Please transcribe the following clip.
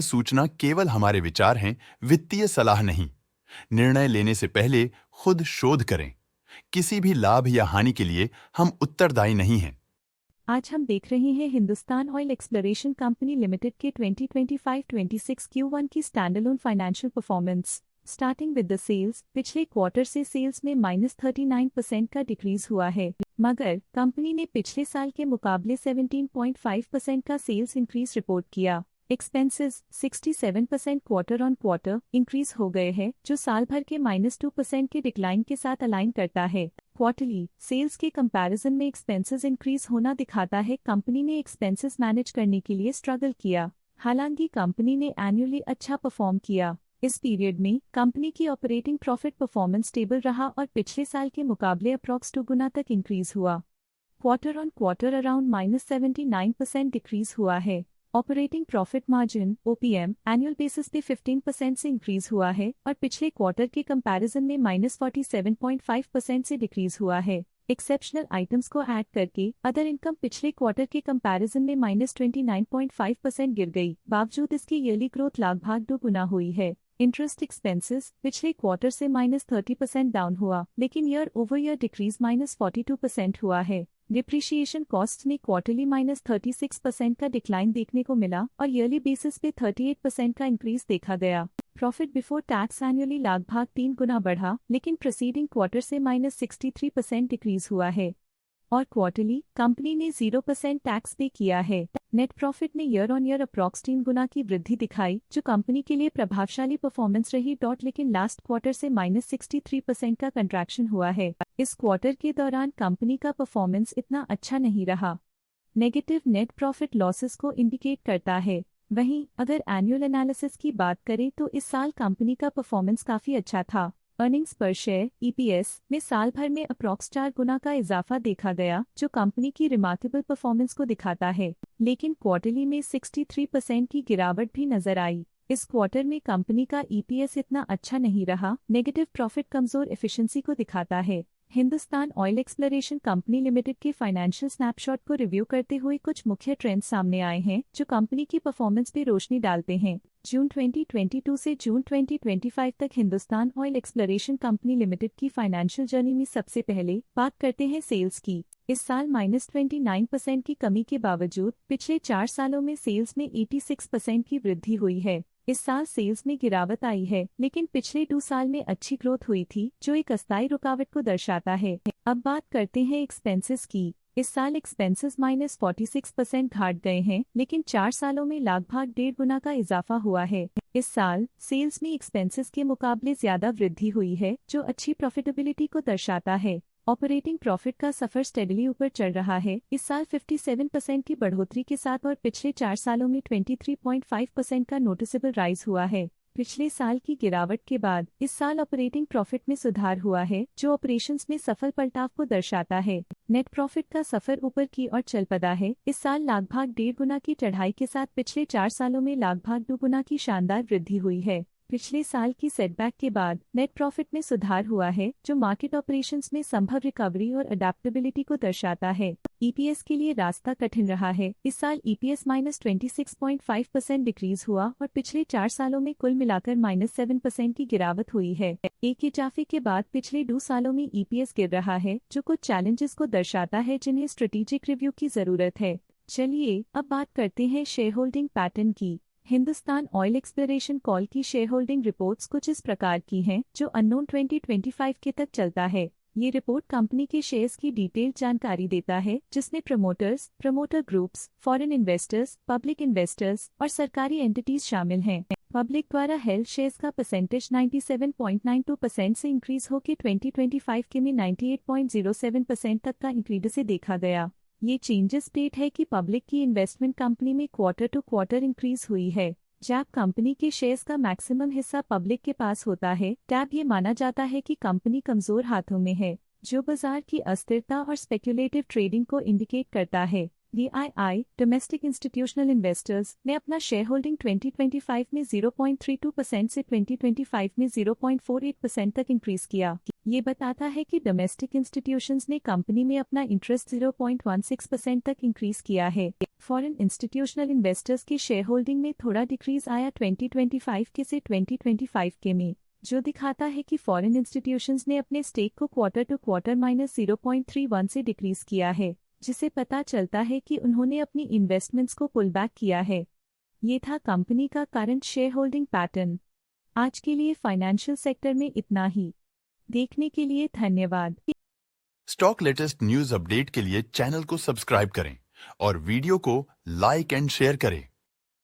सूचना केवल हमारे विचार हैं, वित्तीय सलाह नहीं। निर्णय लेने से पहले खुद शोध करें। किसी भी लाभ या हानि के लिए हम उत्तरदायी नहीं हैं। आज हम देख रहे हैं Hindustan oil exploration company limited के 2025-26 Q1 की standalone financial performance. Starting with the sales, पिछले क्वार्टर से सेल्स में -39% का डिक्रीज हुआ है, मगर कंपनी ने पिछले साल के मुकाबले 17.5% का सेल्स इंक्रीज रिपोर्ट किया। Expenses 67% quarter on quarter increase हो गए हैं, जो साल भर के -2% के डिक्लाइन के साथ अलाइन करता है। क्वार्टरली सेल्स के कंपैरिजन में एक्सपेंसेस इंक्रीज होना दिखाता है कंपनी ने एक्सपेंसेस मैनेज करने के लिए स्ट्रगल किया। हालांकि कंपनी ने एनुअली अच्छा परफॉर्म किया। इस पीरियड में कंपनी की ऑपरेटिंग प्रॉफिट परफॉर्मेंस स्टेबल रहा और पिछले साल के मुकाबले अप्रॉक्स 2 गुना तक इंक्रीज हुआ। Quarter on quarter around -79% decrease हुआ है। Operating profit margin OPM annual basis पे 15% से इंक्रीज हुआ है और पिछले क्वार्टर के कंपैरिजन में -47.5% से डिक्रीज हुआ है। एक्सेप्शनल आइटम्स को ऐड करके अदर इनकम पिछले क्वार्टर के कंपैरिजन में -29.5% गिर गई, बावजूद इसकी ईयरली ग्रोथ लगभग 2 गुना हुई है। इंटरेस्ट एक्सपेंसेस पिछले क्वार्टर से -30% डाउन हुआ, लेकिन ईयर ओवर ईयर डिक्रीज -42% हुआ है। डिप्रिशिएशन कॉस्ट में क्वार्टरली -36% का डिक्लाइन देखने को मिला और ईयरली बेसिस पे 38% का इंक्रीज देखा गया। प्रॉफिट बिफोर टैक्स एनुअली लगभग 3 गुना बढ़ा, लेकिन प्रीसीडिंग क्वार्टर से -63% डिक्रीज हुआ है और क्वार्टरली कंपनी ने 0% टैक्स पे किया है। नेट प्रॉफिट ने ईयर ऑन ईयर अप्रॉक्स 3 गुना की वृद्धि दिखाई, जो कंपनी के लिए प्रभावशाली परफॉर्मेंस रही। लेकिन लास्ट क्वार्टर से -63% का कंट्रैक्शन हुआ है। इस क्वार्टर के दौरान कंपनी का परफॉर्मेंस इतना अच्छा नहीं रहा। नेगेटिव नेट प्रॉफिट लॉसेस को इंडिकेट करता है। वहीं अगर एनुअल एनालिसिस की बात करें तो इस साल कंपनी का परफॉर्मेंस काफी अच्छा था। अर्निंग्स पर शेयर EPS में साल भर में अप्रॉक्स 4 गुना का इजाफा देखा गया, जो कंपनी की रिमार्केबल परफॉर्मेंस को दिखाता है। लेकिन क्वार्टरली में 63% की गिरावट भी नजर आई। इस क्वार्टर में कंपनी का EPS इतना अच्छा नहीं रहा। नेगेटिव प्रॉफिट कमजोर एफिशिएंसी को दिखाता है। Hindustan oil exploration company limited के फाइनेंशियल स्नैपशॉट को रिव्यू करते हुए कुछ मुख्य ट्रेंड्स सामने आए हैं, जो कंपनी की परफॉर्मेंस पे रोशनी डालते हैं। जून 2022 से जून 2025 तक Hindustan oil exploration company limited की फाइनेंशियल जर्नी में सबसे पहले बात करते हैं सेल्स की। इस साल -29% की कमी के बावजूद पिछले 4 सालों में सेल्स में 86% की वृद्धि हुई है। इस साल सेल्स में गिरावट आई है, लेकिन पिछले 2 साल में अच्छी ग्रोथ हुई थी, जो एक अस्थायी रुकावट को दर्शाता है। अब बात करते हैं एक्सपेंसेस की। इस साल एक्सपेंसेस -46% घट गए हैं, लेकिन 4 सालों में लगभग 1.5 गुना का इजाफा हुआ है। इस साल सेल्स में एक्सपेंसेस के मुकाबले ज्यादा वृद्धि हुई है, जो अच्छी प्रॉफिटेबिलिटी को दर्शाता है। ऑपरेटिंग प्रॉफिट का सफर स्टेडली ऊपर चढ़ रहा है। इस साल 57% की बढ़ोतरी के साथ और पिछले 4 सालों में 23.5% का नोटिसेबल राइज हुआ है। पिछले साल की गिरावट के बाद इस साल ऑपरेटिंग प्रॉफिट में सुधार हुआ है, जो ऑपरेशंस में सफल पलटाव को दर्शाता है। नेट प्रॉफिट का सफर ऊपर की ओर चल पड़ा है। इस साल लगभग 1.5 गुना की चढ़ाई के साथ पिछले 4 सालों में लगभग 2 गुना की शानदार वृद्धि हुई है। पिछले साल की सेटबैक के बाद नेट प्रॉफिट में सुधार हुआ है, जो मार्केट ऑपरेशंस में संभव रिकवरी और अडेप्टेबिलिटी को दर्शाता है। EPS के लिए रास्ता कठिन रहा है। इस साल EPS -26.5% डिक्रीज हुआ और पिछले 4 सालों में कुल मिलाकर -7% की गिरावट हुई है। एक इजाफे के बाद पिछले 2 सालों में EPS गिर रहा है, जो कुछ चैलेंजेस को दर्शाता है, जिन्हें स्ट्रेटेजिक रिव्यू की जरूरत है। चलिए अब बात करते हैं शेयर होल्डिंग पैटर्न की। हिंदुस्तान ऑयल एक्सप्लोरेशन कॉल की शेयर होल्डिंग रिपोर्ट्स कुछ इस प्रकार की हैं, जो अननोन 2025 के तक चलता है। ये रिपोर्ट कंपनी के शेयर्स की डिटेल्ड जानकारी देता है, जिसमें promoters, promoter groups, foreign investors, public investors और सरकारी एंटिटीज शामिल हैं। पब्लिक द्वारा हेल्ड शेयर्स का परसेंटेज 97.92% से इंक्रीज होकर 2025 के में 98.07% तक का इंक्रीज से देखा गया। ये चेंजेस स्टेट है कि पब्लिक की इन्वेस्टमेंट कंपनी में क्वार्टर टू क्वार्टर इंक्रीज हुई है। जब कंपनी के शेयर्स का मैक्सिमम हिस्सा पब्लिक के पास होता है, तब ये माना जाता है कि कंपनी कमजोर हाथों में है, जो बाजार की अस्थिरता और स्पेक्युलेटिव ट्रेडिंग को इंडिकेट करता है। DII डोमेस्टिक इंस्टीट्यूशनल इन्वेस्टर्स ने अपना शेयर होल्डिंग 2025 में 0.32% से 2025 में 0.48% तक इंक्रीज किया। ये बताता है कि डोमेस्टिक इंस्टीट्यूशंस ने कंपनी में अपना इंटरेस्ट 0.16% तक इंक्रीज किया है। फॉरेन इंस्टीट्यूशनल इन्वेस्टर्स की शेयर होल्डिंग में थोड़ा डिक्रीज आया 2025 के से 2025 के में, जो दिखाता है कि फॉरेन इंस्टीट्यूशंस ने अपने स्टेक को क्वार्टर टू क्वार्टर -0.31 से डिक्रीज किया है, जिसे पता चलता है कि उन्होंने अपनी इन्वेस्टमेंट्स को पुल बैक किया है। ये था कंपनी का करंट शेयर होल्डिंग पैटर्न। आज के लिए फाइनेंशियल सेक्टर में इतना ही। देखने के लिए धन्यवाद। स्टॉक लेटेस्ट न्यूज अपडेट के लिए चैनल को सब्सक्राइब करें और वीडियो को लाइक एंड शेयर करें।